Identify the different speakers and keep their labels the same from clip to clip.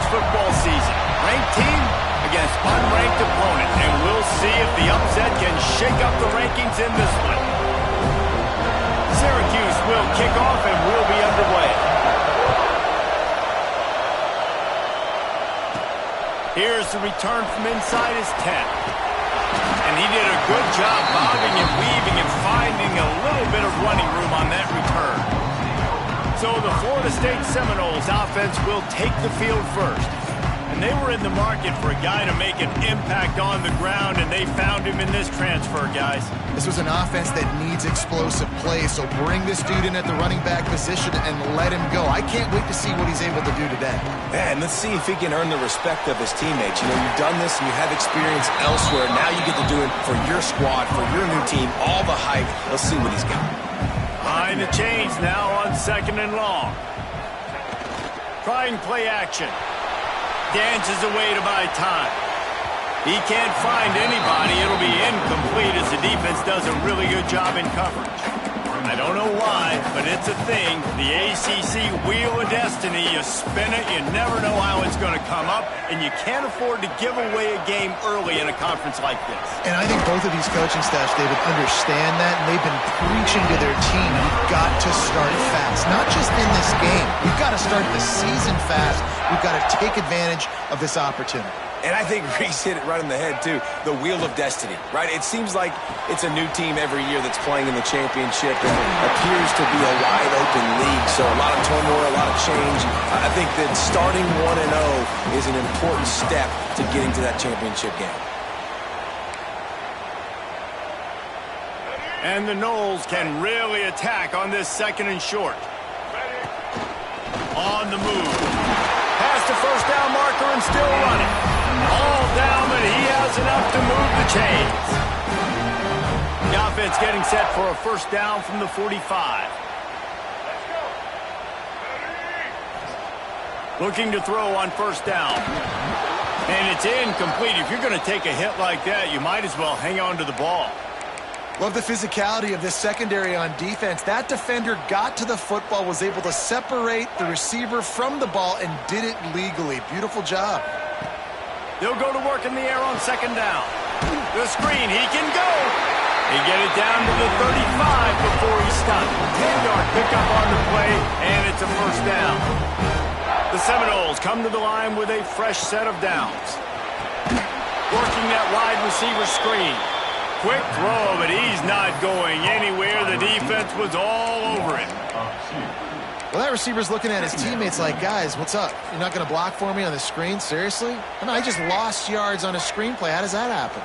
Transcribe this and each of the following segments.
Speaker 1: football season. Ranked team against unranked opponent, and we'll see if the upset can shake up the rankings in this one. Syracuse will kick off and we'll be underway. Here's the return from inside his 10. And he did a good job bobbing and weaving and finding a little bit of running room on that return. So the Florida State Seminoles offense will take the field first. And they were in the market for a guy to make an impact on the ground, and they found him in this transfer, guys.
Speaker 2: This was an offense that needs explosive plays, so bring this dude in at the running back position and let him go. I can't wait to see what he's able to do today.
Speaker 3: Man, let's see if he can earn the respect of his teammates. You know, you've done this and you have experience elsewhere. Now you get to do it for your squad, for your new team, all the hype. Let's see what he's got.
Speaker 1: Behind the chains now on 2nd and long. Trying play action. Dances away to buy time. He can't find anybody. It'll be incomplete as the defense does a really good job in coverage. I don't know why, but it's a thing. The ACC Wheel of Destiny, you spin it, you never know how it's going to come up, and you can't afford to give away a game early in a conference like this.
Speaker 2: And I think both of these coaching staffs, David, understand that, and they've been preaching to their team, you've got to start fast. Not just in this game. You've got to start the season fast. You've got to take advantage of this opportunity.
Speaker 3: And I think Reese hit it right in the head, too. The Wheel of Destiny, right? It seems like it's a new team every year that's playing in the championship and appears to be a wide-open league. So a lot of turmoil, a lot of change. I think that starting 1-0 is an important step to getting to that championship game.
Speaker 1: And the Noles can really attack on this 2nd and short. On the move. Past the first down marker and still running. All down, but he has enough to move the chains. The offense getting set for a first down from the 45. Looking to throw on first down. And it's incomplete. If you're going to take a hit like that, you might as well hang on to the ball.
Speaker 2: Love the physicality of this secondary on defense. That defender got to the football, was able to separate the receiver from the ball, and did it legally. Beautiful job.
Speaker 1: They'll go to work in the air on 2nd down. The screen, he can go. He get it down to the 35 before he stopped. 10-yard pickup on the play, and it's a first down. The Seminoles come to the line with a fresh set of downs. Working that wide receiver screen. Quick throw, but he's not going anywhere. The defense was all over him.
Speaker 2: Well, that receiver's looking at his teammates like, guys, what's up? You're not going to block for me on the screen? Seriously? I mean, I just lost yards on a screenplay. How does that happen?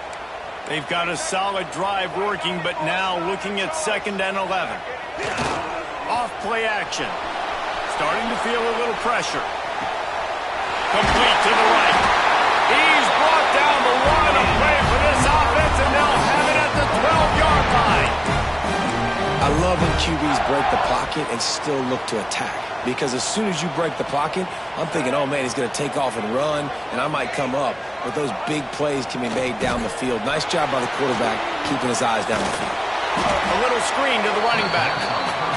Speaker 1: They've got a solid drive working, but now looking at 2nd and 11. Off play action. Starting to feel a little pressure. Complete to the right. He's brought down the line of play for this offense, and they'll have it at the 12-yard line.
Speaker 3: I love when QBs break the pocket and still look to attack. Because as soon as you break the pocket, I'm thinking, oh, man, he's going to take off and run, and I might come up. But those big plays can be made down the field. Nice job by the quarterback keeping his eyes down the field.
Speaker 1: A little screen to the running back.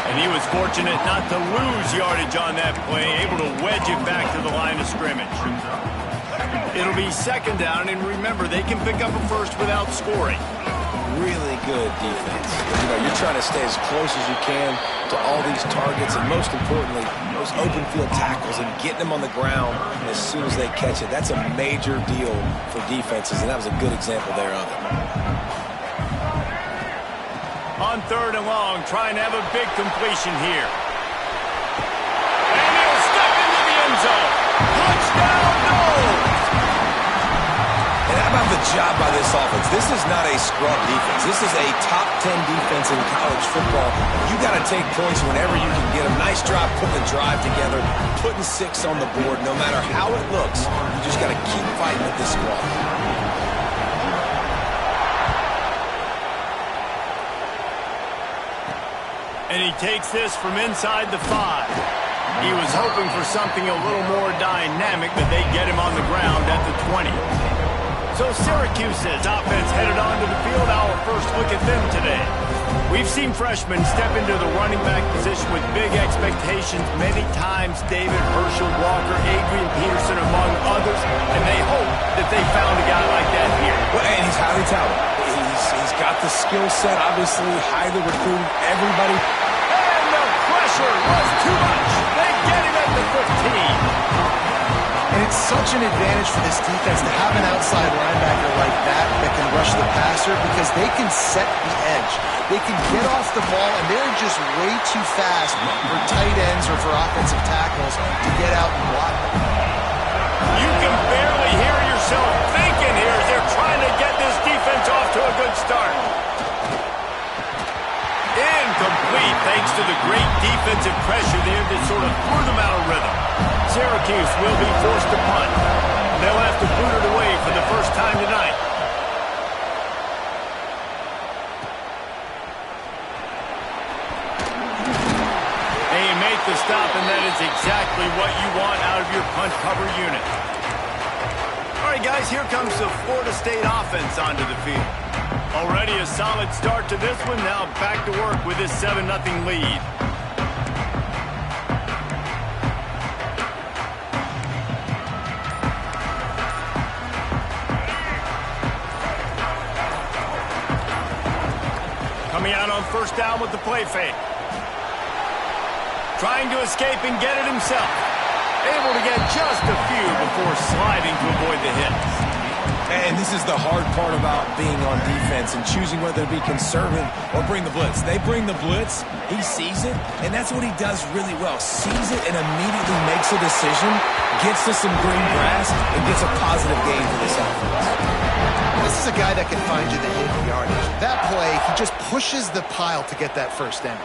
Speaker 1: And he was fortunate not to lose yardage on that play, able to wedge it back to the line of scrimmage. It'll be 2nd down, and remember, they can pick up a first without scoring.
Speaker 3: Really good defense. You know, you're trying to stay as close as you can to all these targets, and most importantly, those open field tackles and getting them on the ground as soon as they catch it. That's a major deal for defenses, and that was a good example there of it.
Speaker 1: On 3rd and long, trying to have a big completion here. And he'll step into the end zone. Touchdown, Noles!
Speaker 3: And how about the job by this offense? This is not a scrub defense. This is a top 10 defense in college football. You got to take points whenever you can get them. Nice job putting the drive together, putting 6 on the board. No matter how it looks, you just got to keep fighting with this squad.
Speaker 1: And he takes this from inside the 5. He was hoping for something a little more dynamic, but they get him on the ground at the 20. So Syracuse's offense headed onto the field. Our first look at them today. We've seen freshmen step into the running back position with big expectations many times. David, Herschel Walker, Adrian Peterson, among others, and they hope that they found a guy like that here.
Speaker 3: Well, and he's highly talented. He's got the skill set, obviously, highly recruited. Everybody.
Speaker 1: And the pressure was too much. They get him at the 15.
Speaker 2: And it's such an advantage for this defense to have an outside linebacker like that can rush the passer because they can set the edge. They can get off the ball, and they're just way too fast for tight ends or for offensive tackles to get out and block them.
Speaker 1: You can barely hear yourself thinking here as they're trying to get this defense off to a good start. Incomplete thanks to the great defensive pressure there that sort of threw them out of rhythm. Syracuse will be forced to punt. They'll have to boot it away for the first time tonight. And you make the stop, and that is exactly what you want out of your punt cover unit. All right, guys, here comes the Florida State offense onto the field. Already a solid start to this one. Now back to work with this 7-0 lead. Coming out on first down with the play fake. Trying to escape and get it himself. Able to get just a few before sliding to avoid the hits.
Speaker 3: And this is the hard part about being on defense and choosing whether to be conservative or bring the blitz. They bring the blitz, he sees it, and that's what he does really well. Sees it and immediately makes a decision, gets to some green grass, and gets a positive gain for this offense.
Speaker 2: This is a guy that can find you the hidden yardage. That play, he just pushes the pile to get that first down.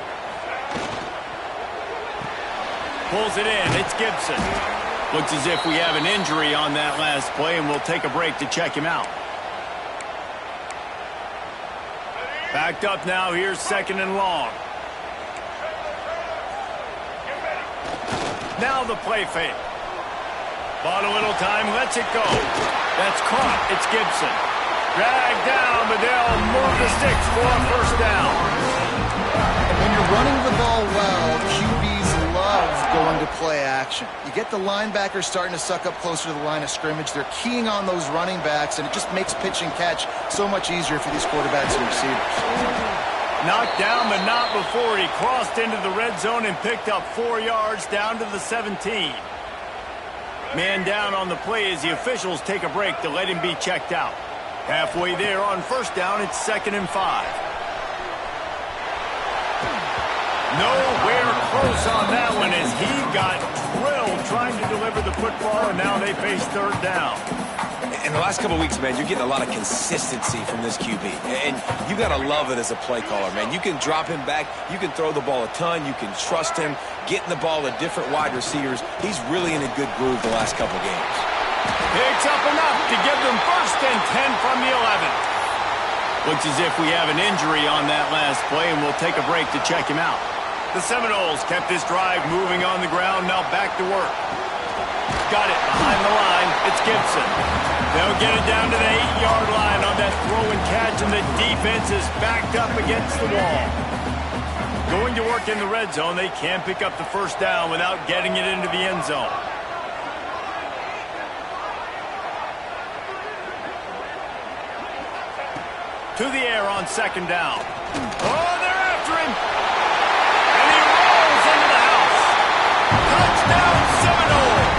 Speaker 1: Pulls it in. It's Gibson. Looks as if we have an injury on that last play, and we'll take a break to check him out. Backed up now. Here's 2nd and long. Now the play fake. Bought a little time. Lets it go. That's caught. It's Gibson. Dragged down, but they'll move the sticks for a first down.
Speaker 2: And when you're running the ball well, QBs love going to play action. You get the linebackers starting to suck up closer to the line of scrimmage. They're keying on those running backs, and it just makes pitch and catch so much easier for these quarterbacks and receivers.
Speaker 1: Knocked down, but not before he crossed into the red zone and picked up 4 yards down to the 17. Man down on the play as the officials take a break to let him be checked out. Halfway there on first down, it's 2nd and 5. Nowhere close on that one as he got drilled trying to deliver the football, and now they face 3rd down.
Speaker 3: In the last couple of weeks, man, you're getting a lot of consistency from this QB. And you got to love it as a play caller, man. You can drop him back. You can throw the ball a ton. You can trust him, getting the ball to different wide receivers. He's really in a good groove the last couple games.
Speaker 1: Picks up enough to give them 1st and 10 from the 11. Looks as if we have an injury on that last play, and we'll take a break to check him out. The Seminoles kept this drive moving on the ground, now back to work. Got it behind the line. It's Gibson. They'll get it down to the 8-yard line on that throw and catch, and the defense is backed up against the wall. Going to work in the red zone, they can't pick up the first down without getting it into the end zone. To the air on 2nd down. Oh, they're after him. And he rolls into the house. Touchdown, Seminoles.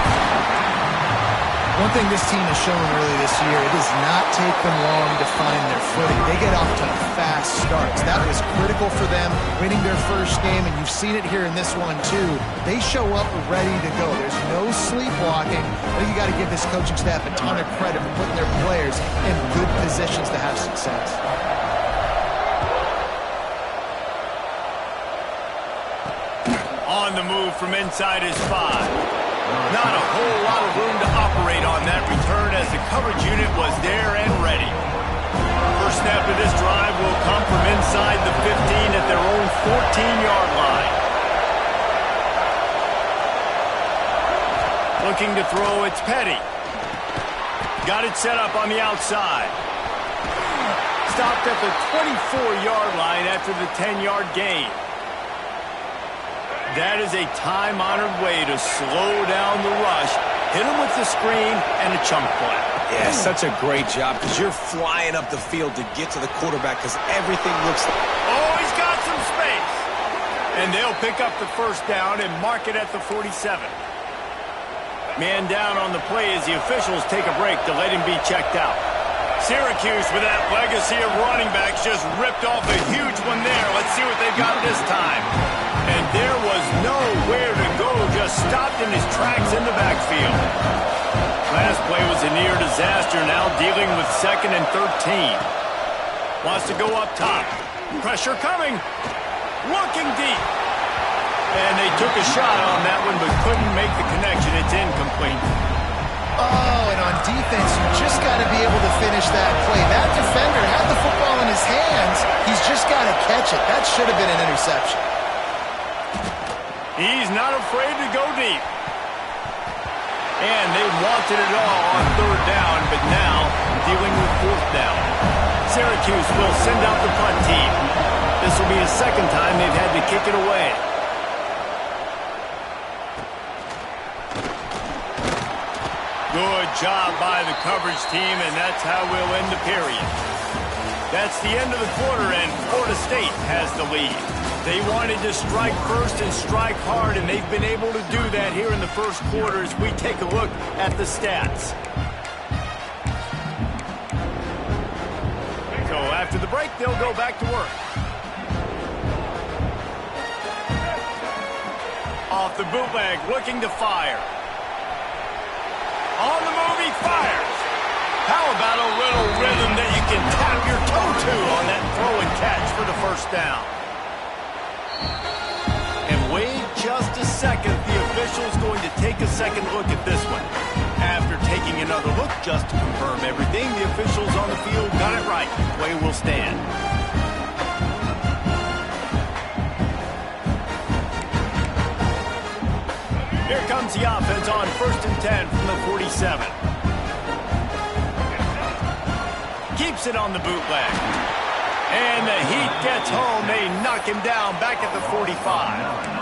Speaker 2: One thing this team has shown early this year, it does not take them long to find their footing. They get off to fast starts. That was critical for them, winning their first game, and you've seen it here in this one too. They show up ready to go. There's no sleepwalking. I think you got to give this coaching staff a ton of credit for putting their players in good positions to have success.
Speaker 1: On the move from inside his 5. Not a whole lot of room to operate on that return as the coverage unit was there and ready. First snap of this drive will come from inside the 15 at their own 14-yard line. Looking to throw, it's Petty. Got it set up on the outside. stopped at the 24-yard line after the 10-yard gain. That is a time-honored way to slow down the rush, hit him with the screen, and a chunk play.
Speaker 3: Yeah, such a great job because you're flying up the field to get to the quarterback because everything looks like...
Speaker 1: Oh, he's got some space. And they'll pick up the first down and mark it at the 47. Man down on the play as the officials take a break to let him be checked out. Syracuse, with that legacy of running backs, just ripped off a huge one there. Let's see what they've got this time. And there was nowhere to go, just stopped in his tracks in the backfield. Last play was a near disaster, now dealing with 2nd and 13. Wants to go up top. Pressure coming. Looking deep. And they took a shot on that one, but couldn't make the connection. It's incomplete.
Speaker 2: Oh, and on defense, you just got to be able to finish that play. That defender had the football in his hands. He's just got to catch it. That should have been an interception.
Speaker 1: He's not afraid to go deep. And they wanted it all on 3rd down, but now dealing with 4th down. Syracuse will send out the punt team. This will be the 2nd time they've had to kick it away. Good job by the coverage team, and that's how we'll end the period. That's the end of the quarter, and Florida State has the lead. They wanted to strike first and strike hard, and they've been able to do that here in the first quarter as we take a look at the stats. So after the break, they'll go back to work. Off the bootleg, looking to fire. On the move, he fires. How about a little rhythm that you can tap your toe to on that throw and catch for the first down? And wait just a second. The official's going to take a second look at this one. After taking another look just to confirm everything, the officials on the field got it right. Play will stand. Here comes the offense on 1st and 10 from the 47. Keeps it on the bootleg. And the Heat gets home. They knock him down back at the 45.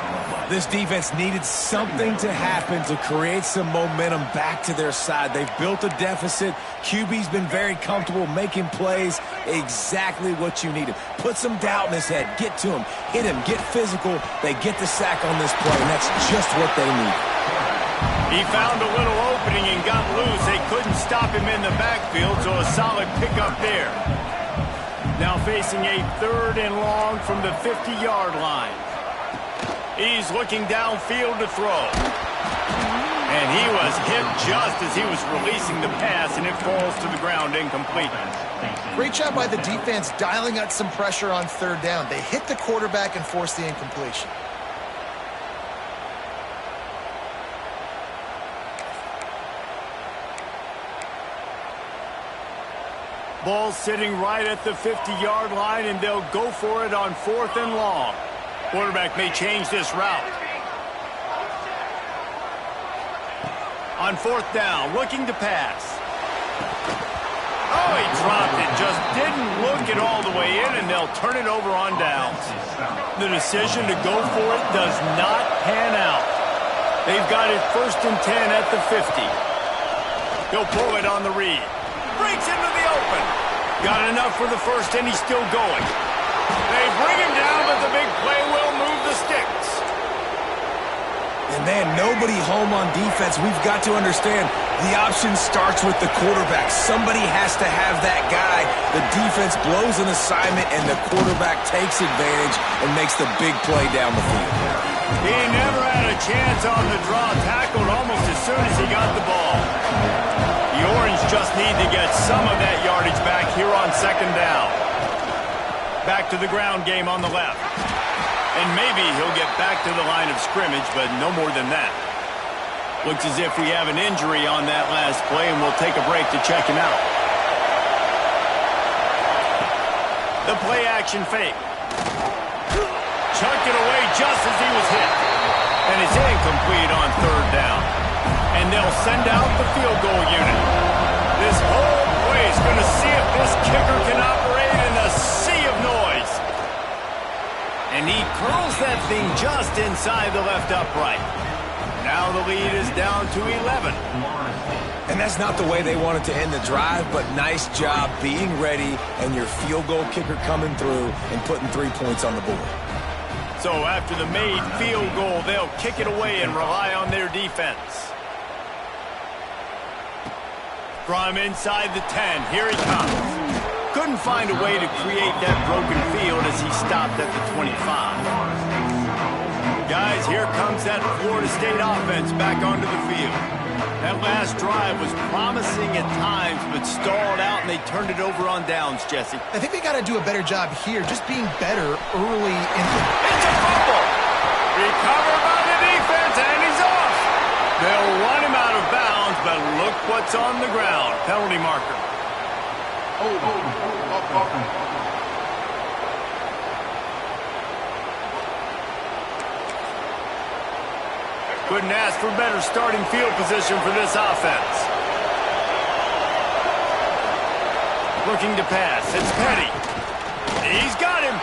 Speaker 3: This defense needed something to happen to create some momentum back to their side. They've built a deficit. QB's been very comfortable making plays. Exactly what you needed. Put some doubt in his head. Get to him. Hit him. Get physical. They get the sack on this play, and that's just what they need.
Speaker 1: He found a little opening and got loose. They couldn't stop him in the backfield, so a solid pickup there. Now facing a 3rd and long from the 50-yard line. He's looking downfield to throw. And he was hit just as he was releasing the pass, and it falls to the ground incomplete.
Speaker 2: Great job by the defense dialing out some pressure on 3rd down. They hit the quarterback and forced the incompletion.
Speaker 1: Ball sitting right at the 50-yard line, and they'll go for it on 4th and long. Quarterback may change this route. On 4th down, looking to pass. Oh, he dropped it. Just didn't look it all the way in, and they'll turn it over on downs. The decision to go for it does not pan out. They've got it 1st and 10 at the 50. He'll pull it on the read. Breaks into the open. Got enough for the first, and he's still going. They bring him down, but the big play will move the sticks.
Speaker 3: And man, nobody home on defense. We've got to understand the option starts with the quarterback. Somebody has to have that guy. The defense blows an assignment, and the quarterback takes advantage and makes the big play down the field.
Speaker 1: He never had a chance on the draw, tackled almost as soon as he got the ball. The Orange just need to get some of that yardage back here on 2nd down. Back to the ground game on the left. And maybe he'll get back to the line of scrimmage, but no more than that. Looks as if we have an injury on that last play, and we'll take a break to check him out. The play action fake. Chucked it away just as he was hit. And it's incomplete on 3rd down. And they'll send out the field goal unit. This whole play is going to see if this kicker can operate, and And he curls that thing just inside the left upright. Now the lead is down to 11.
Speaker 3: And that's not the way they wanted to end the drive, but nice job being ready and your field goal kicker coming through and putting 3 points on the board.
Speaker 1: So after the made field goal, they'll kick it away and rely on their defense. From inside the 10, here he comes. Couldn't find a way to create that broken field as he stopped at the 25. Guys, here comes that Florida State offense back onto the field. That last drive was promising at times, but stalled out, and they turned it over on downs, Jesse.
Speaker 2: I think they got to do a better job here, just being better early in the...
Speaker 1: It's a fumble! Recovered by the defense, and he's off! They'll run him out of bounds, but look what's on the ground. Penalty marker. Couldn't ask for better starting field position for this offense. Looking to pass. It's Petty. He's got him.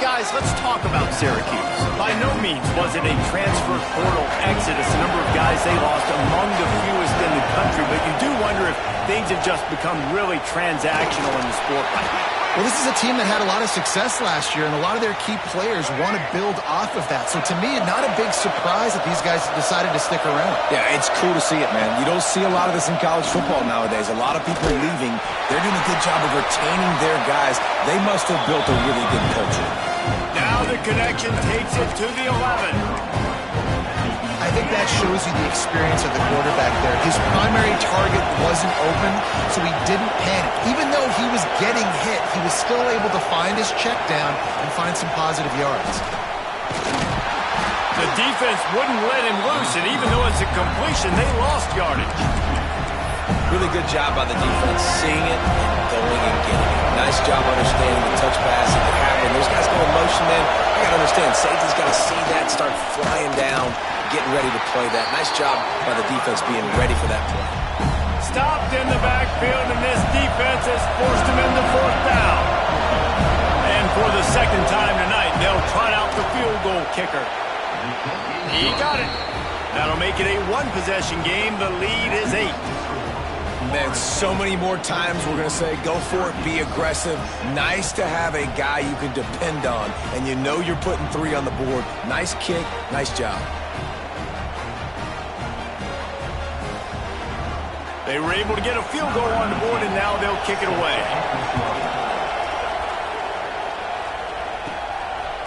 Speaker 1: Guys, let's talk about Syracuse. By no means was it a transfer portal exodus. The number of guys they lost among the fewest in the country, but you do wonder if things have just become really transactional in the sport.
Speaker 2: Well, this is a team that had a lot of success last year, and a lot of their key players want to build off of that. So to me, not a big surprise that these guys decided to stick around.
Speaker 3: Yeah, it's cool to see it, man. You don't see a lot of this in college football nowadays. A lot of people are leaving. They're doing a good job of retaining their guys. They must have built a really good culture.
Speaker 1: Now the connection takes it to the 11.
Speaker 2: I think that shows you the experience of the quarterback there. His primary target wasn't open, so he didn't panic. Even though he was getting hit, he was still able to find his check down and find some positive yards.
Speaker 1: The defense wouldn't let him loose, and even though it's a completion, they lost yardage.
Speaker 3: Really good job by the defense, seeing it and going and getting it. Nice job understanding the touch pass that could happen. Those guys go in motion, man. I got to understand, safety's got to see that, start flying down, getting ready to play that. Nice job by the defense being ready for that play.
Speaker 1: Stopped in the backfield, and this defense has forced him into fourth down. And for the second time tonight, they'll trot out the field goal kicker. He got it. That'll make it a one-possession game. The lead is 8.
Speaker 3: Man, so many more times we're going to say, go for it, be aggressive. Nice to have a guy you can depend on, and you know you're putting 3 on the board. Nice kick, nice job.
Speaker 1: They were able to get a field goal on the board, and now they'll kick it away.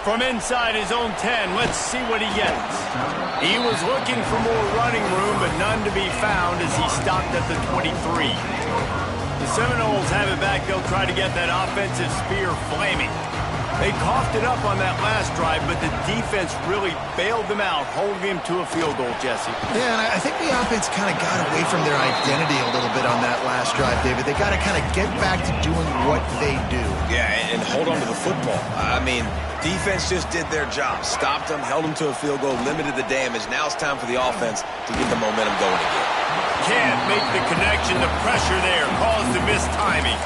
Speaker 1: From inside his own 10, let's see what he gets. He was looking for more running room, but none to be found as he stopped at the 23. The Seminoles have it back. They'll try to get that offensive spear flaming. They coughed it up on that last drive, but the defense really bailed them out, holding him to a field goal, Jesse.
Speaker 2: Yeah, and I think the offense kind of got away from their identity a little bit on that last drive, David. They got to kind of get back to doing what they do.
Speaker 3: Yeah, and hold on to the football. I mean, defense just did their job. Stopped them, held them to a field goal, limited the damage. Now it's time for the offense to get the momentum going again.
Speaker 1: Can't make the connection. The pressure there caused the missed timing.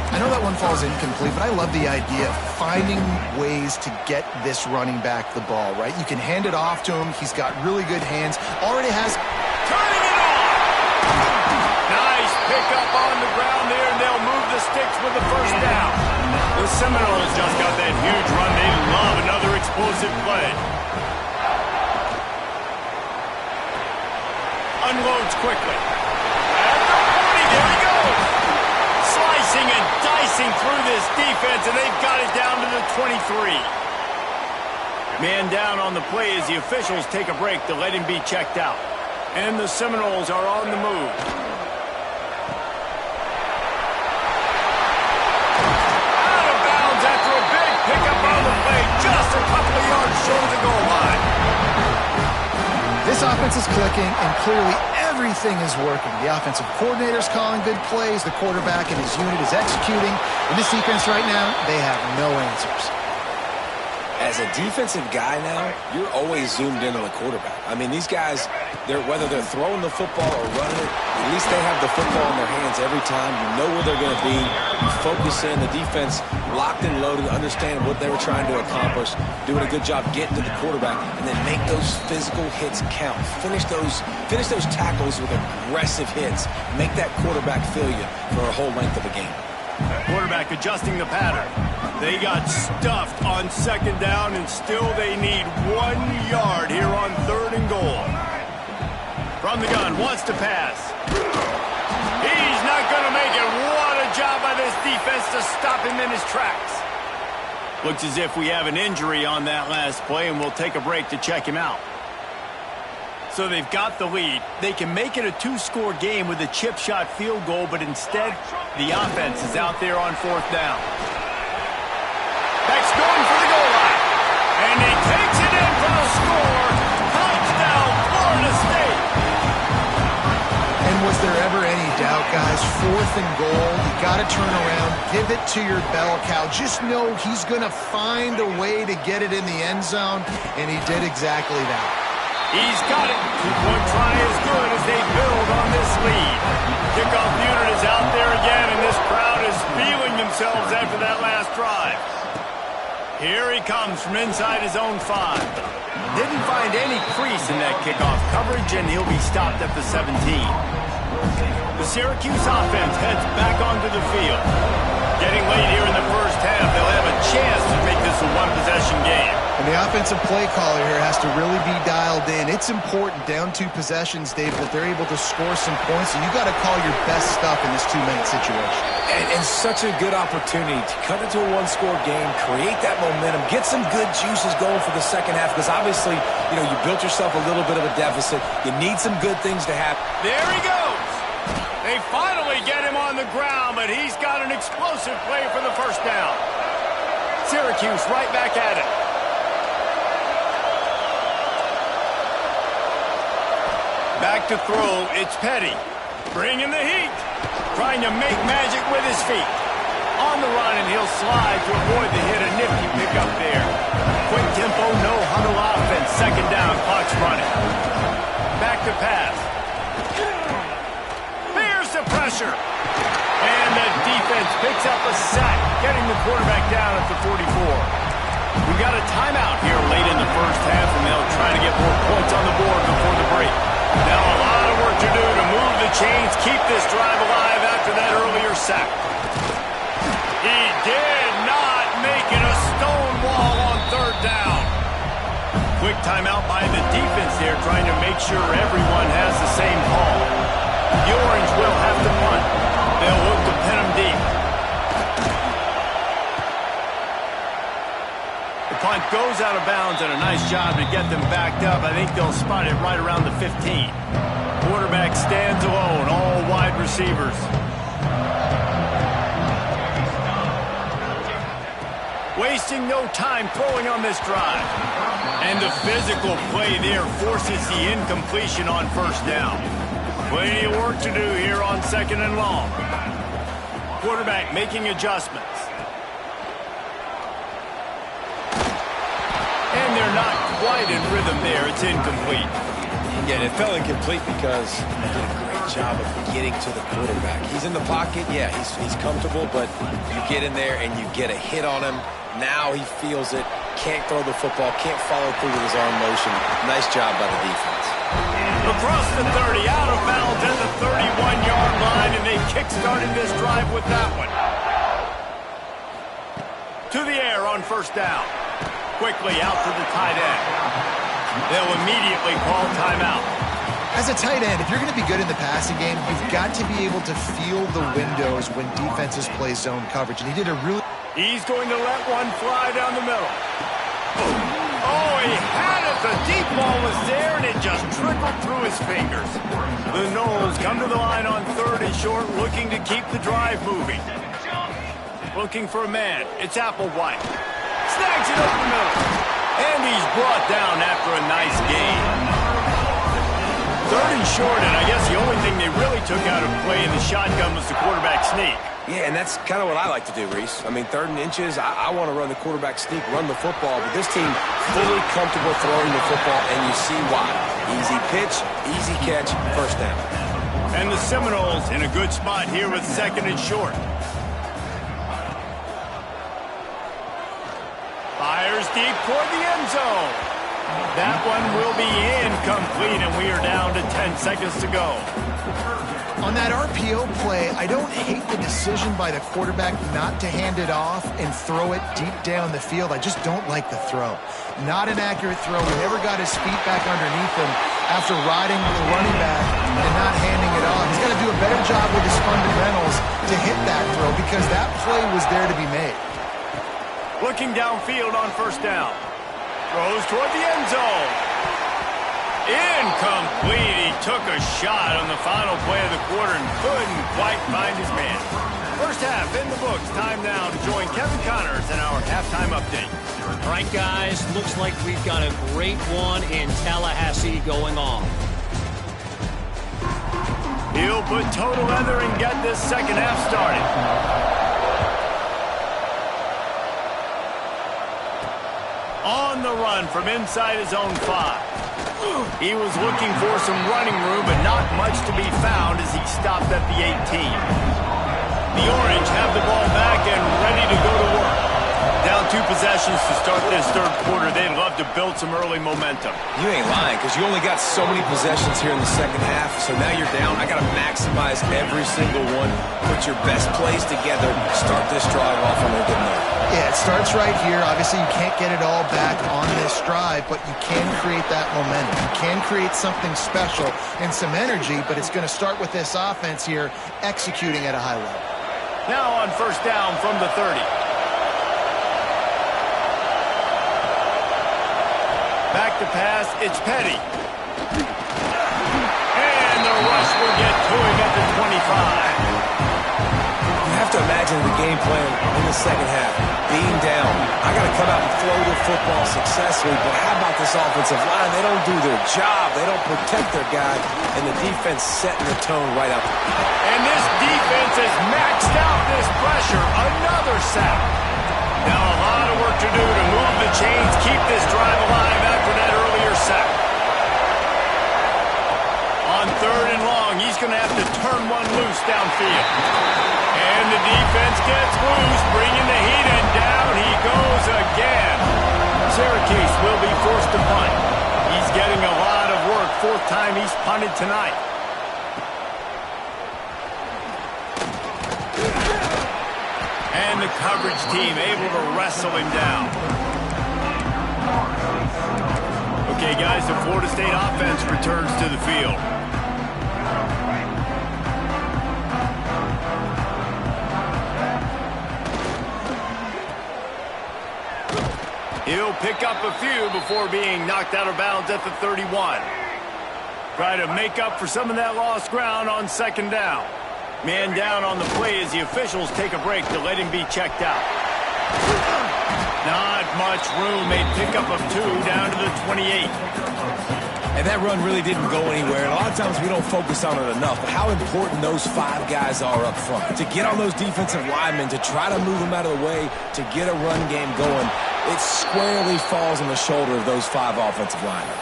Speaker 2: I know that one falls incomplete, but I love the idea of finding ways to get this running back the ball, right? You can hand it off to him. He's got really good hands. Already has...
Speaker 1: Turning it on! Nice pickup on the ground there, and they'll move the sticks with the first down. The Seminoles just got that huge run. They love another explosive play. Unloads quickly. At the 40, there he goes. Slicing and dicing through this defense, and they've got it down to the 23. Man down on the play as the officials take a break to let him be checked out. And the Seminoles are on the move. Out of bounds after a big pickup on the play, just a couple of yards short of the goal line.
Speaker 2: This offense is clicking, and clearly everything is working. The offensive coordinator's calling good plays. The quarterback and his unit is executing. In this defense right now, they have no answers.
Speaker 3: as a defensive guy now, you're always zoomed in on the quarterback. I mean, these guys, whether they're throwing the football or running it, at least they have the football in their hands every time. You know where they're going to be. You focus in. The defense locked and loaded, understand what they were trying to accomplish, doing a good job getting to the quarterback, and then make those physical hits count. Finish those tackles with aggressive hits. Make that quarterback feel you for a whole length of a game.
Speaker 1: Quarterback adjusting the pattern. They got stuffed on second down, and still they need 1 yard here on 3rd and goal. From the gun, wants to pass. He's not going to make it. What a job by this defense to stop him in his tracks. Looks as if we have an injury on that last play, and we'll take a break to check him out. So they've got the lead. They can make it a 2-score game with a chip shot field goal, but instead, the offense is out there on 4th down. Beck's going for the goal line. And he takes it in for the score. Touchdown, Florida State.
Speaker 2: And was there ever any doubt, guys? 4th and goal. You got to turn around. Give it to your bell cow. Just know he's going to find a way to get it in the end zone, and he did exactly that.
Speaker 1: He's got it. 2-point try as good as they build on this lead. Kickoff unit is out there again, and this crowd is feeling themselves after that last drive. Here he comes from inside his own 5. Didn't find any crease in that kickoff coverage, and he'll be stopped at the 17. The Syracuse offense heads back onto the field. Getting late here in the first half, they'll have a chance to make this a one-possession game.
Speaker 2: And the offensive play caller here has to really be dialed in. It's important, down 2 possessions, Dave, that they're able to score some points, and you got to call your best stuff in this 2-minute situation.
Speaker 3: And such a good opportunity to cut into a 1-score game, create that momentum, get some good juices going for the second half, because obviously, you built yourself a little bit of a deficit. You need some good things to happen.
Speaker 1: There he goes. They finally get him on the ground, but he's got an explosive play for the first down. Syracuse right back at it. Back to throw, it's Petty. Bringing the heat. Trying to make magic with his feet. On the run, and he'll slide to avoid the hit. A nifty pickup there. Quick tempo, no huddle offense. Second down, clock's running. Back to pass. Here's the pressure. And the defense picks up a sack, getting the quarterback down at the 44. We've got a timeout here late in the first half, and they'll try to get more points on the board before the break. Now a lot of work to do to move the chains, keep this drive alive after that earlier sack. He did not make it a stone wall on 3rd down. Quick timeout by the defense there, trying to make sure everyone has the same call. The Orange will have to punt. They'll look to pin him deep. The punt goes out of bounds, and a nice job to get them backed up. I think they'll spot it right around the 15. Quarterback stands alone, all wide receivers. Wasting no time throwing on this drive. And the physical play there forces the incompletion on 1st down. Plenty of work to do here on 2nd and long. Quarterback making adjustments. And they're not quite in rhythm there. It's incomplete.
Speaker 3: Yeah, it fell incomplete because they did a great job of getting to the quarterback. He's in the pocket. Yeah, he's comfortable, but you get in there and you get a hit on him. Now he feels it. Can't throw the football. Can't follow through with his arm motion. Nice job by the defense.
Speaker 1: Across the 30, out of bounds at the 31-yard line, and they kick-started this drive with that one. To the air on 1st down. Quickly out to the tight end. They'll immediately call timeout.
Speaker 2: As a tight end, if you're going to be good in the passing game, you've got to be able to feel the windows when defenses play zone coverage. And he did a really...
Speaker 1: He's going to let one fly down the middle. Oh, he had it. The deep ball was there, and it just trickled through his fingers. The Noles come to the line on 3rd and short, looking to keep the drive moving. Looking for a man. It's Applewhite. Snags it over the middle. And he's brought down after a nice gain. Third and short, and I guess the only thing they really took out of play in the shotgun was the quarterback sneak.
Speaker 3: Yeah, and that's kind of what I like to do, Reese. I mean, 3rd and inches, I want to run the quarterback sneak, run the football, but this team fully comfortable throwing the football, and you see why. Easy pitch, easy catch, first down.
Speaker 1: And the Seminoles in a good spot here with 2nd and short. Fires deep toward the end zone. That one will be incomplete, and we are down to 10 seconds to go.
Speaker 2: On that RPO play, I don't hate the decision by the quarterback not to hand it off and throw it deep down the field. I just don't like the throw. Not an accurate throw. He never got his feet back underneath him after riding the running back and not handing it off. He's got to do a better job with his fundamentals to hit that throw because that play was there to be made.
Speaker 1: Looking downfield on 1st down. Throws toward the end zone. Incomplete. He took a shot on the final play of the quarter and couldn't quite find his man. First half in the books. Time now to join Kevin Connors in our halftime update.
Speaker 4: All right, guys. Looks like we've got a great one in Tallahassee going on.
Speaker 1: He'll put toe to leather and get this second half started. On the run from inside his own 5. He was looking for some running room, but not much to be found as he stopped at the 18. The Orange have the ball back and ready to go to work. Down 2 possessions to start this 3rd quarter. They'd love to build some early momentum.
Speaker 3: You ain't lying, because you only got so many possessions here in the 2nd half, so now you're down. I got to maximize every single one. Put your best plays together. Start this drive off on a good note.
Speaker 2: Yeah, it starts right here. Obviously, you can't get it all back on this drive, but you can create that momentum. You can create something special and some energy, but it's going to start with this offense here executing at a high level.
Speaker 1: Now on 1st down from the 30. Back to pass, it's Petty. And the rush will get to him at the 25.
Speaker 3: You have to imagine the game plan in the 2nd half. Being down, I got to come out and throw the football successfully, but how about this offensive line? They don't do their job. They don't protect their guy, and the defense setting the tone right up.
Speaker 1: And this defense has maxed out this pressure. Another sack. Now a lot of work to do to move the chains, keep this drive alive after that earlier sack. On 3rd and long, he's going to have to turn one loose downfield. And the defense gets loose, bringing the heat, and down he goes again. Syracuse will be forced to punt. He's getting a lot of work. 4th time he's punted tonight. And the coverage team able to wrestle him down. Okay, guys, the Florida State offense returns to the field. He'll pick up a few before being knocked out of bounds at the 31. Try to make up for some of that lost ground on 2nd down. Man down on the play as the officials take a break to let him be checked out. Not much room. A pickup of 2 down to the 28.
Speaker 3: And that run really didn't go anywhere. And a lot of times we don't focus on it enough, but how important those 5 guys are up front. To get on those defensive linemen, to try to move them out of the way, to get a run game going, it squarely falls on the shoulder of those 5 offensive linemen.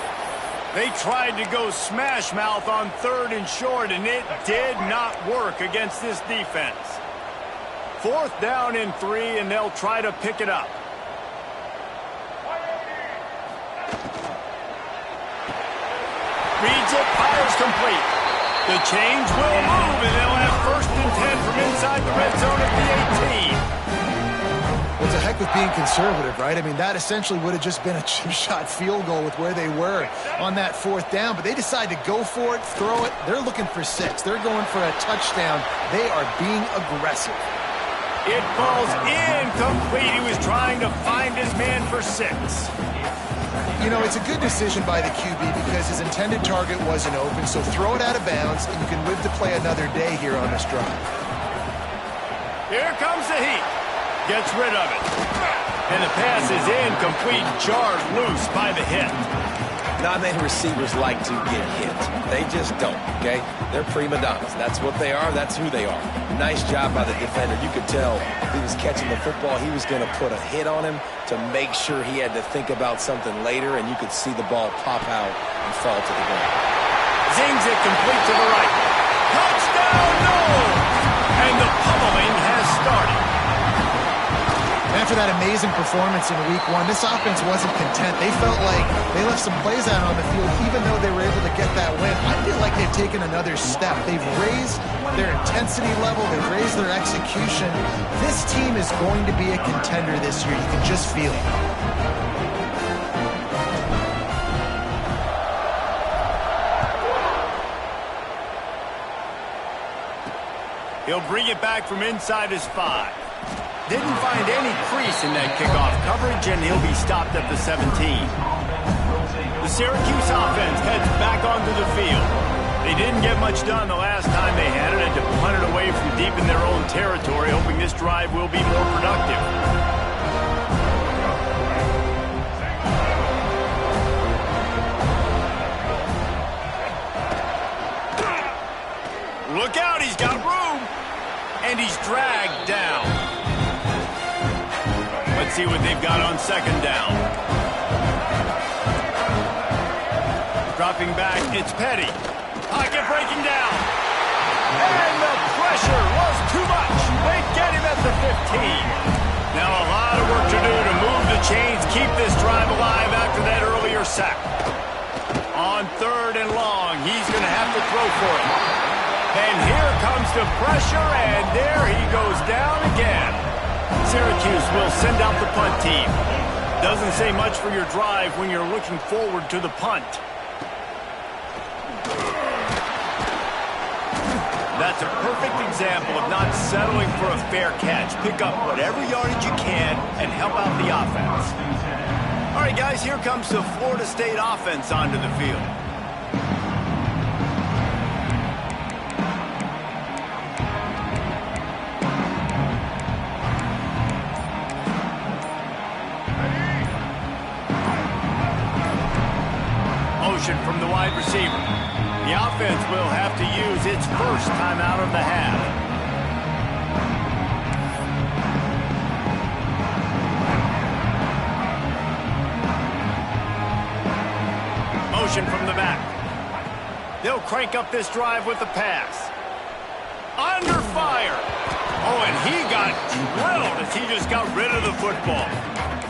Speaker 1: They tried to go smash mouth on 3rd and short, and it did not work against this defense. 4th down and 3, and they'll try to pick it up. Reads it, fires complete. The change will move, and they'll have 1st and 10 from inside the red zone at the 18.
Speaker 2: Well, it's a heck of being conservative, right? I mean, that essentially would have just been a chip shot field goal with where they were on that 4th down, but they decide to go for it, throw it. They're looking for 6. They're going for a touchdown. They are being aggressive.
Speaker 1: It falls incomplete. He was trying to find his man for 6.
Speaker 2: You know, it's a good decision by the QB because his intended target wasn't open, so throw it out of bounds, and you can live to play another day here on this drive.
Speaker 1: Here comes the heat. Gets rid of it. And the pass is incomplete, jarred loose by the hit.
Speaker 3: Dominating receivers like to get hit. They just don't, okay? They're prima donnas. That's what they are. That's who they are. Nice job by the defender. You could tell if he was catching the football, he was going to put a hit on him to make sure he had to think about something later, and you could see the ball pop out and fall to the ground.
Speaker 1: Zings it complete to the right. Touchdown, no! And the pummeling has started.
Speaker 2: After that amazing performance in Week 1, this offense wasn't content. They felt like they left some plays out on the field, even though they were able to get that win. I feel like they've taken another step. They've raised their intensity level. They've raised their execution. This team is going to be a contender this year. You can just feel it.
Speaker 1: He'll bring it back from inside his 5. Didn't find any crease in that kickoff coverage, and he'll be stopped at the 17. The Syracuse offense heads back onto the field. They didn't get much done the last time they had it, and to punt it away from deep in their own territory, hoping this drive will be more productive. Look out, he's got room! And he's dragged down. Let's see what they've got on second down. Dropping back, it's Petty. Pocket breaking down. And the pressure was too much. They get him at the 15. Now a lot of work to do to move the chains, keep this drive alive after that earlier sack. On 3rd and long, he's going to have to throw for it. And here comes the pressure, and there he goes down again. Syracuse will send out the punt team. Doesn't say much for your drive when you're looking forward to the punt. That's a perfect example of not settling for a fair catch. Pick up whatever yardage you can and help out the offense. All right, guys, here comes the Florida State offense onto the field. From the wide receiver. The offense will have to use its first timeout of the half. Motion from the back. They'll crank up this drive with the pass. Under fire. Oh, and he got drilled as he just got rid of the football.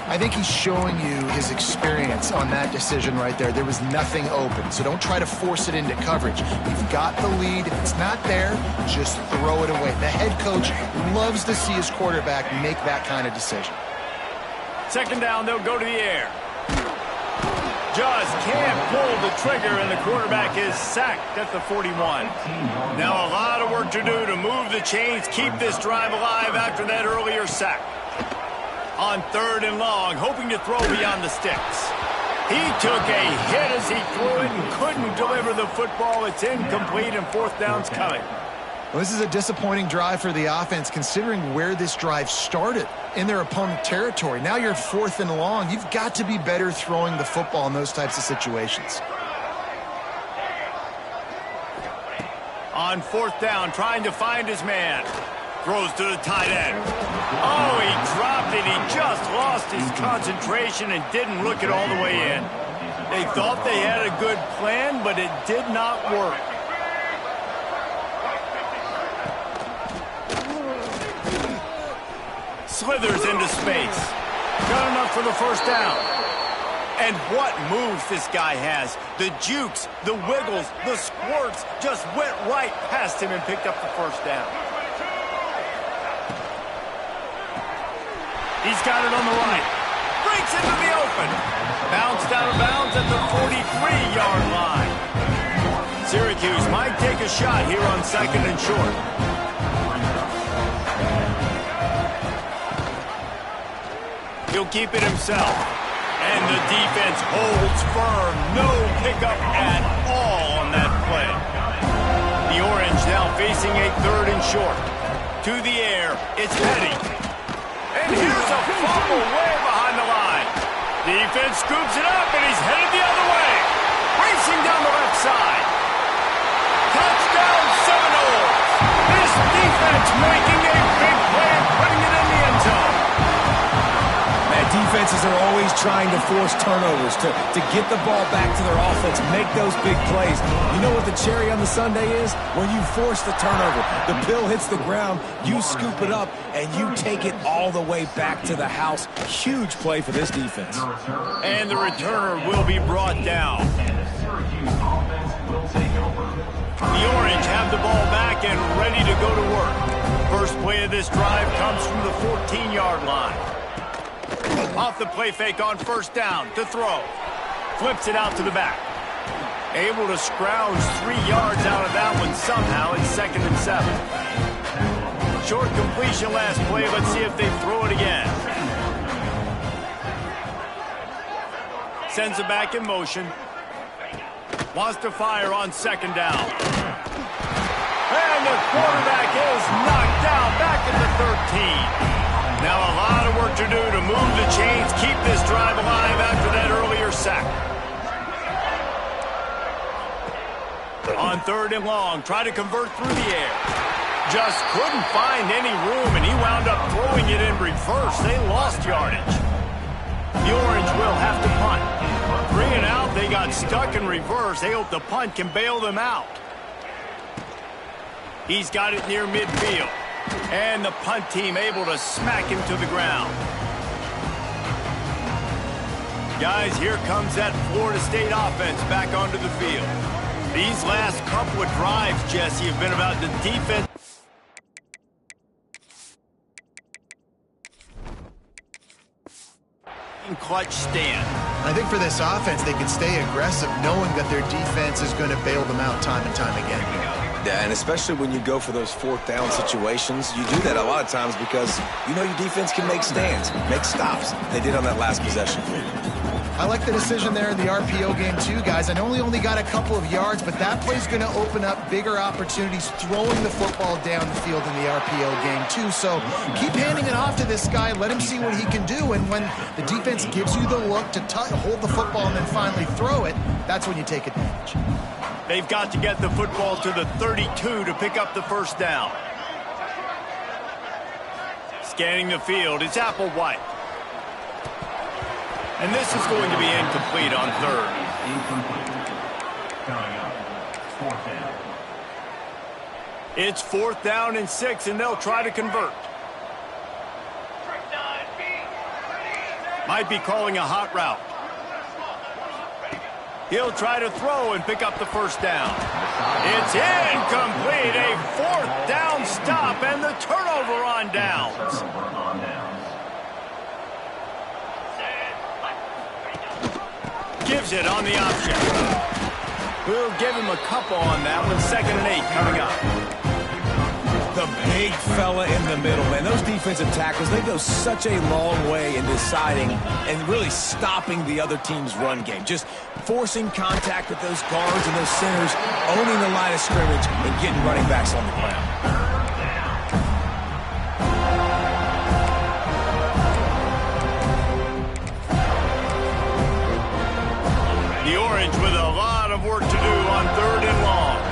Speaker 2: I think he's showing you his experience on that decision right there. There was nothing open, so don't try to force it into coverage. You've got the lead. If it's not there, just throw it away. The head coach loves to see his quarterback make that kind of decision.
Speaker 1: Second down, they'll go to the air. Just can't pull the trigger, and the quarterback is sacked at the 41. Now a lot of work to do to move the chains, keep this drive alive after that earlier sack. On 3rd and long, hoping to throw beyond the sticks. He took a hit as he threw it and couldn't deliver the football. It's incomplete, and 4th down's coming.
Speaker 2: Well, this is a disappointing drive for the offense, considering where this drive started in their opponent territory. Now you're 4th and long. You've got to be better throwing the football in those types of situations.
Speaker 1: On 4th down, trying to find his man. Throws to the tight end. Oh, he dropped it. He just lost his concentration and didn't look it all the way in. They thought they had a good plan, but it did not work. Slithers into space. Got enough for the 1st down. And what moves this guy has. The jukes, the wiggles, the squirts just went right past him and picked up the 1st down. He's got it on the right. Breaks into the open. Bounced out of bounds at the 43-yard line. Syracuse might take a shot here on 2nd and short. He'll keep it himself. And the defense holds firm. No pickup at all on that play. The Orange now facing a 3rd and short. To the air, it's Petty. And here's a fumble way behind the line. Defense scoops it up, and he's headed the other way.
Speaker 3: are always trying to force turnovers, to get the ball back to their offense, make those big plays. You know what the cherry on the sundae is? When you force the turnover, the pill hits the ground, you scoop it up, and you take it all the way back to the house. Huge play for this defense.
Speaker 1: And the returner will be brought down. The Orange have the ball back and ready to go to work. First play of this drive comes from the 14-yard line. Off the play fake on first down to throw. Flips it out to the back. Able to scrounge 3 yards out of that one somehow. It's 2nd and 7. Short completion last play. Let's see if they throw it again. Sends it back in motion. Wants to fire on 2nd down. And the quarterback is knocked down back at the 13. Now a lot of work to do to move the chains, keep this drive alive after that earlier sack. On 3rd and long, try to convert through the air. Just couldn't find any room, and he wound up throwing it in reverse. They lost yardage. The Orange will have to punt. 3 and out, they got stuck in reverse. They hope the punt can bail them out. He's got it near midfield. And the punt team able to smack him to the ground. Guys, here comes that Florida State offense back onto the field. These last couple of drives, Jesse, have been about the defense. Clutch stand.
Speaker 2: I think for this offense, they can stay aggressive knowing that their defense is going to bail them out time and time again.
Speaker 3: Yeah, and especially when you go for those 4th down situations, you do that a lot of times because you know your defense can make stands, make stops. They did on that last possession.
Speaker 2: I like the decision there in the RPO game too, guys. I know he only got a couple of yards, but that play's going to open up bigger opportunities throwing the football down the field in the RPO game too. So keep handing it off to this guy. Let him see what he can do. And when the defense gives you the look to hold the football and then finally throw it, that's when you take advantage.
Speaker 1: They've got to get the football to the 32 to pick up the first down. Scanning the field, it's Applewhite. And this is going to be incomplete on 3rd. It's 4th down and 6, and they'll try to convert. Might be calling a hot route. He'll try to throw and pick up the first down. It's incomplete. A 4th down stop and the turnover on downs. Gives it on the option. We'll give him a couple on that one. 2nd and 8 coming up.
Speaker 3: The big fella in the middle, man. Those defensive tackles, they go such a long way in deciding and really stopping the other team's run game. Just forcing contact with those guards and those centers, owning the line of scrimmage, and getting running backs on the ground.
Speaker 1: The Orange with a lot of work to do on 3rd and long.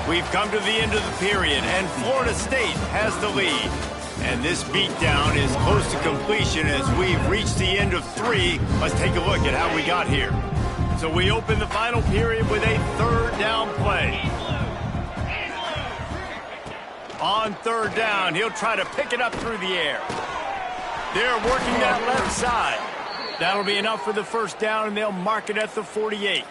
Speaker 1: We've come to the end of the period, and Florida State has the lead. And this beatdown is close to completion as we've reached the end of 3. Let's take a look at how we got here. So we open the final period with a 3rd down play. On 3rd down, he'll try to pick it up through the air. They're working that left side. That'll be enough for the first down, and they'll mark it at the 48.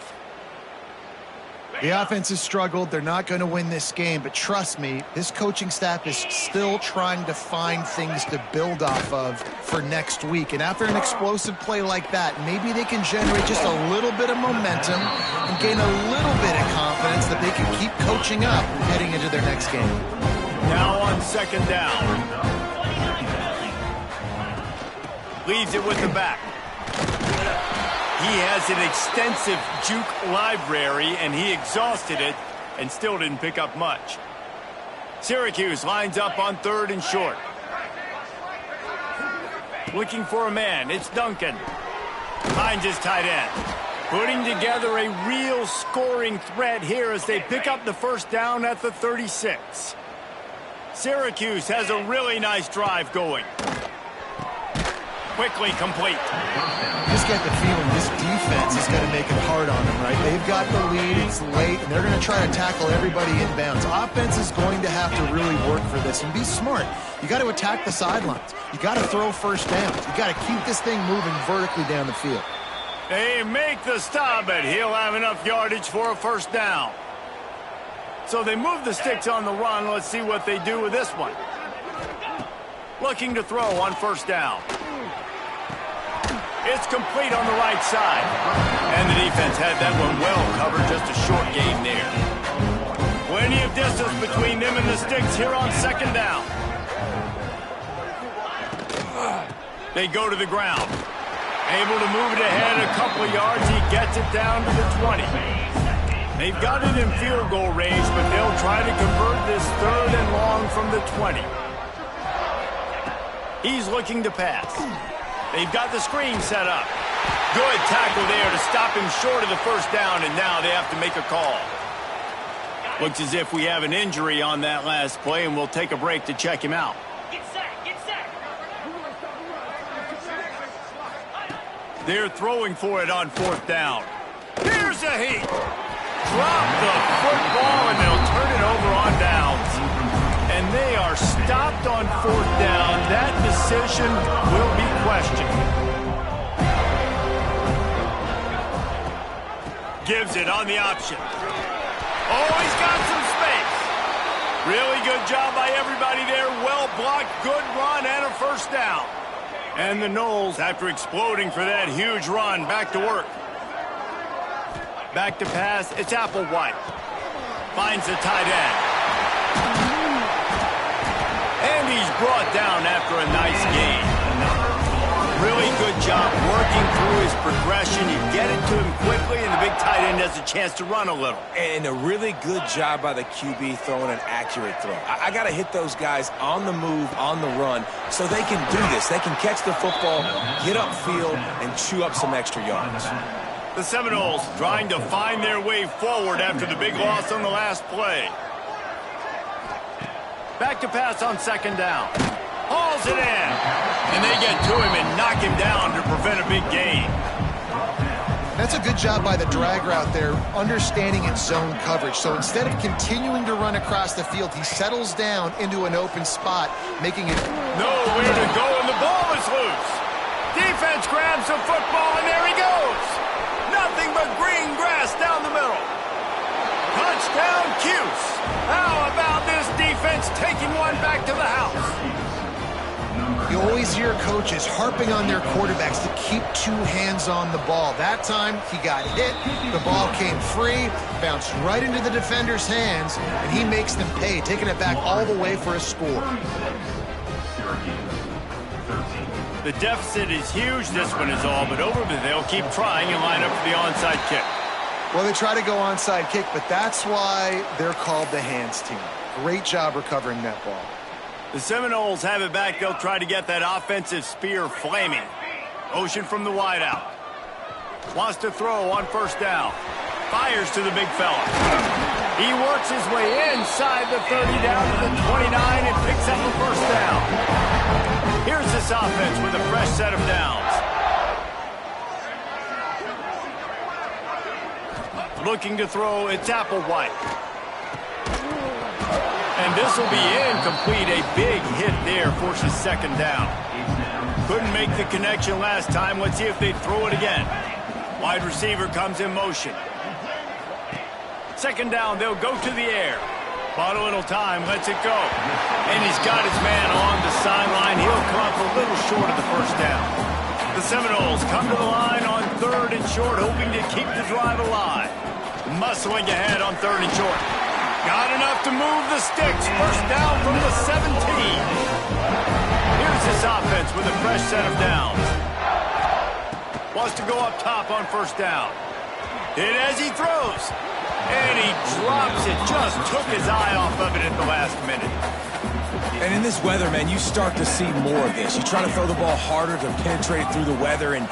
Speaker 2: The offense has struggled. They're not going to win this game, but trust me, this coaching staff is still trying to find things to build off of for next week. And after an explosive play like that, maybe they can generate just a little bit of momentum and gain a little bit of confidence that they can keep coaching up heading into their next game.
Speaker 1: Now on 2nd down. Leaves it with the back. He has an extensive juke library, and he exhausted it and still didn't pick up much. Syracuse lines up on 3rd and short. Looking for a man. It's Duncan. Finds his tight end. Putting together a real scoring threat here as they pick up the first down at the 36. Syracuse has a really nice drive going. Quickly complete.
Speaker 2: You just get the feeling this defense is going to make it hard on them, right? They've got the lead, it's late, and they're going to try to tackle everybody inbounds. Offense is going to have to really work for this and be smart. You got to attack the sidelines. You got to throw first downs. You got to keep this thing moving vertically down the field.
Speaker 1: They make the stop, but he'll have enough yardage for a first down. So they move the sticks on the run. Let's see what they do with this one. Looking to throw on first down. It's complete on the right side. And the defense had that one well covered, just a short gain there. Plenty of distance between them and the sticks here on second down. They go to the ground. Able to move it ahead a couple of yards. He gets it down to the 20. They've got it in field goal range, but they'll try to convert this 3rd and long from the 20. He's looking to pass. They've got the screen set up. Good tackle there to stop him short of the first down, and now they have to make a call. Looks as if we have an injury on that last play, and we'll take a break to check him out.
Speaker 5: Get sacked, get sacked.
Speaker 1: They're throwing for it on 4th down. Here's a heat. Drop the football, and they'll turn it over on downs. And they are stopped on 4th down. That decision will be questioned. Gives it on the option. Oh, he's got some space. Really good job by everybody there. Well blocked, good run, and a first down. And the Noles, after exploding for that huge run, back to work. Back to pass, it's Applewhite. Finds the tight end. And he's brought down after a nice gain. Really good job working through his progression. You get it to him quickly, and the big tight end has a chance to run a little.
Speaker 3: And a really good job by the QB throwing an accurate throw. I got to hit those guys on the move, on the run, so they can do this. They can catch the football, get upfield, and chew up some extra yards.
Speaker 1: The Seminoles trying to find their way forward after the big loss on the last play. Back to pass on second down. Hauls it in. And they get to him and knock him down to prevent a big gain.
Speaker 2: That's a good job by the drag route there, understanding its zone coverage. So instead of continuing to run across the field, he settles down into an open spot, making it
Speaker 1: nowhere to go, and the ball is loose. Defense grabs the football, and there he goes. Nothing but green grass down the middle. Touchdown, Cuse. How about this defense taking one back to the house?
Speaker 2: You always hear coaches harping on their quarterbacks to keep 2 hands on the ball. That time, he got hit, the ball came free, bounced right into the defender's hands, and he makes them pay, taking it back all the way for a score.
Speaker 1: The deficit is huge, this one is all, but they'll keep trying and line up for the onside kick.
Speaker 2: Well, they try to go onside kick, but that's why they're called the hands team. Great job recovering that ball.
Speaker 1: The Seminoles have it back. They'll try to get that offensive spear flaming. Motion from the wideout. Wants to throw on first down. Fires to the big fella. He works his way inside the 30 down to the 29 and picks up the first down. Here's this offense with a fresh set of downs. Looking to throw, it's Applewhite. And this will be incomplete. A big hit there forces second down. Couldn't make the connection last time. Let's see if they throw it again. Wide receiver comes in motion. Second down, they'll go to the air. Bought a little time, lets it go. And he's got his man along the sideline. He'll come up a little short of the first down. The Seminoles come to the line on 3rd and short, hoping to keep the drive alive. Muscling ahead on 3rd and short. Got enough to move the sticks. First down from the 17. Here's this offense with a fresh set of downs. Wants to go up top on first down. Hit as he throws. And he drops it. Just took his eye off of it at the last minute.
Speaker 3: And in this weather, man, you start to see more of this. You try to throw the ball harder to penetrate through the weather and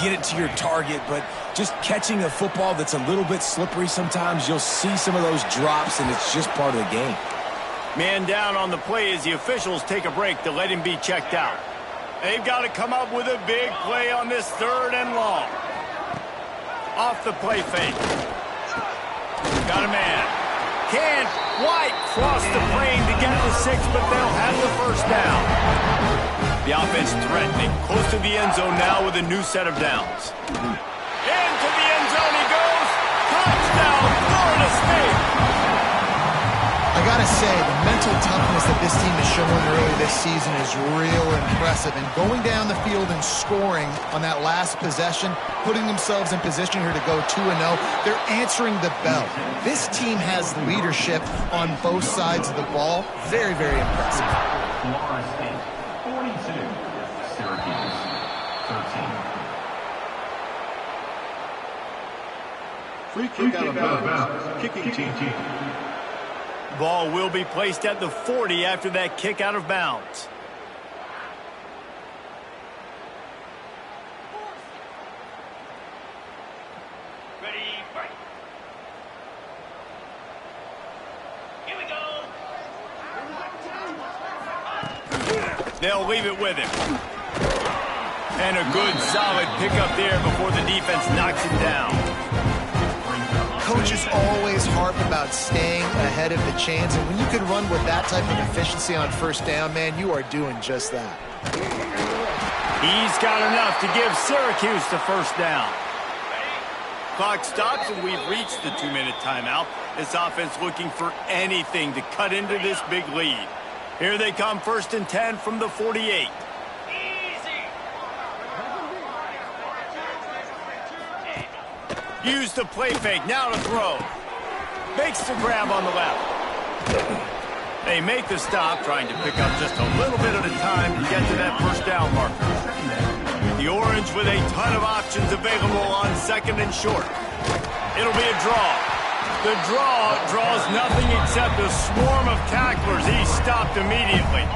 Speaker 3: get it to your target, but just catching a football that's a little bit slippery sometimes, you'll see some of those drops, and it's just part of the game.
Speaker 1: Man down on the play as the officials take a break to let him be checked out. They've got to come up with a big play on this 3rd and long. Off the play fake. Got a man. Can't quite cross the plane to get the 6, but they'll have the first down. The offense threatening. Close to the end zone now with a new set of downs. Into the end zone he goes. Touchdown, Florida State.
Speaker 2: I gotta say, the mental toughness that this team is showing early this season is real impressive. And going down the field and scoring on that last possession, putting themselves in position here to go 2-0, they're answering the bell. This team has leadership on both sides of the ball. Very, very impressive.
Speaker 5: Florida State 42, Syracuse 13.
Speaker 6: Free kick out of bounds. Kicking team.
Speaker 1: Ball will be placed at the 40 after that kick out of bounds.
Speaker 7: Ready, break. Here we go.
Speaker 1: They'll leave it with him. And a good, solid pickup there before the defense knocks him down.
Speaker 2: Coaches always harp about staying ahead of the chains, and when you can run with that type of efficiency on 1st down, man, you are doing just that.
Speaker 1: He's got enough to give Syracuse the 1st down. Clock stops, and we've reached the 2-minute timeout. This offense looking for anything to cut into this big lead. Here they come, 1st and 10 from the 48. Use the play fake, now to throw. Makes the grab on the left. They make the stop, trying to pick up just a little bit at a time to get to that 1st down marker. The Orange with a ton of options available on 2nd and short. It'll be a draw. The draw draws nothing except a swarm of tacklers. He's stopped immediately.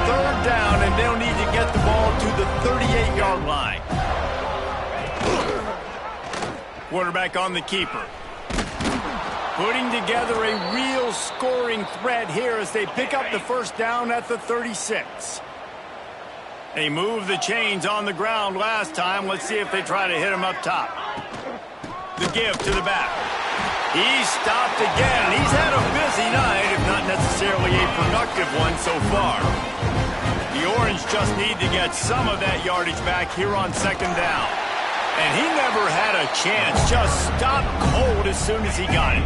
Speaker 1: 3rd down, and they'll need to get the ball to the 38-yard line. Quarterback on the keeper. Putting together a real scoring threat here as they pick up the 1st down at the 36. They moved the chains on the ground last time. Let's see if they try to hit him up top. The give to the back. He's stopped again. He's had a busy night, if not necessarily a productive one so far. The Orange just need to get some of that yardage back here on 2nd down. And he never had a chance, just stopped cold as soon as he got it.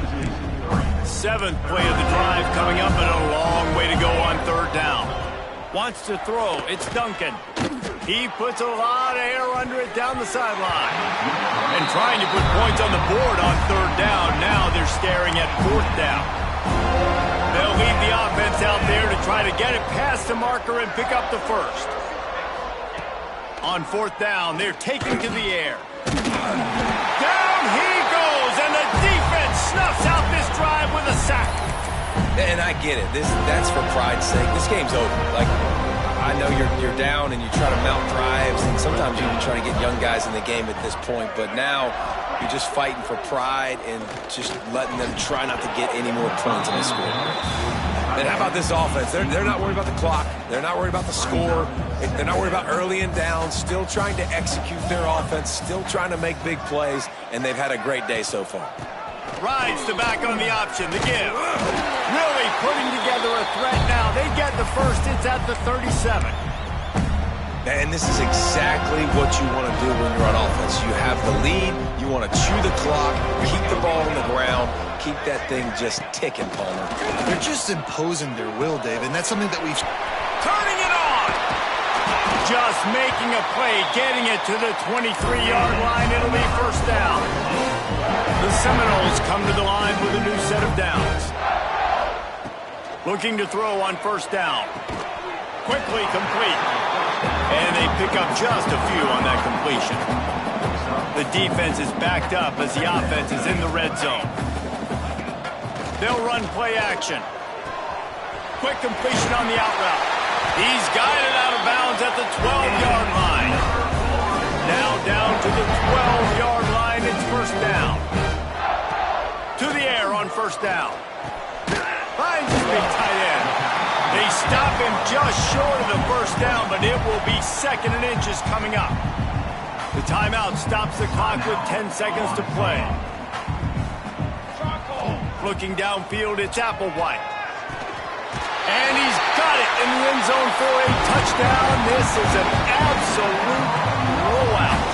Speaker 1: 7th play of the drive coming up, and a long way to go on 3rd down. Wants to throw, it's Duncan. He puts a lot of air under it down the sideline. And trying to put points on the board on 3rd down, now they're staring at 4th down. They'll leave the offense out there to try to get it past the marker and pick up the 1st. On 4th down, they're taken to the air. Down he goes, and the defense snuffs out this drive with a sack.
Speaker 3: And I get it. That's for pride's sake. This game's over. Like, I know you're down and you try to mount drives, and sometimes you even try to get young guys in the game at this point. But now you're just fighting for pride and just letting them try not to get any more points in this score. And how about this offense? They're not worried about the clock. They're not worried about the score. They're not worried about early and down. Still trying to execute their offense. Still trying to make big plays. And they've had a great day so far.
Speaker 1: Rides the back on the option. The give. Really putting together a threat now. They get the 1st. It's at the 37.
Speaker 3: And this is exactly what you want to do when you're on offense. You have the lead. You want to chew the clock. Keep the ball on the ground. Keep that thing just ticking, Palmer.
Speaker 2: They're just imposing their will, David, and that's something that we've...
Speaker 1: Turning it on! Just making a play, getting it to the 23-yard line. It'll be 1st down. The Seminoles come to the line with a new set of downs. Looking to throw on 1st down. Quickly complete. And they pick up just a few on that completion. The defense is backed up as the offense is in the red zone. They'll run play action. Quick completion on the out route. He's guided out of bounds at the 12-yard line. Now down to the 12-yard line. It's 1st down. To the air on 1st down. finds his big tight end. They stop him just short of the first down, but it will be 2nd and inches coming up. The timeout stops the clock with 10 seconds to play. Looking downfield, it's Applewhite. And he's got it in the end zone for a touchdown. This is an absolute blowout.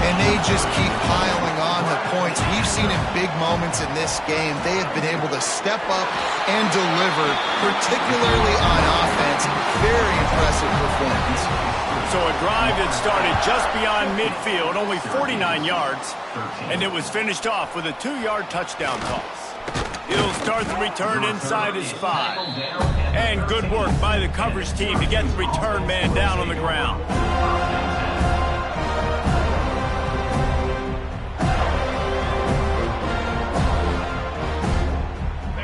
Speaker 2: And they just keep piling on the points. We've seen in big moments in this game, they have been able to step up and deliver, particularly on offense. Very impressive performance.
Speaker 1: So a drive that started just beyond midfield, only 49 yards, and it was finished off with a 2-yard touchdown toss. He'll start the return inside his 5. And good work by the coverage team to get the return man down on the ground.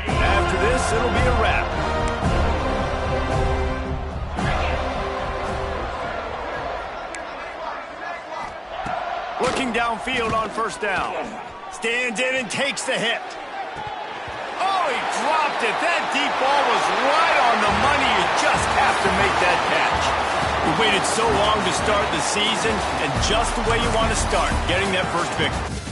Speaker 1: After this, it'll be a wrap. Looking downfield on first down. Stands in and takes the hit. Oh, he dropped it. That deep ball was right on the money. You just have to make that catch. You waited so long to start the season, and just the way you want to start, getting that first victory.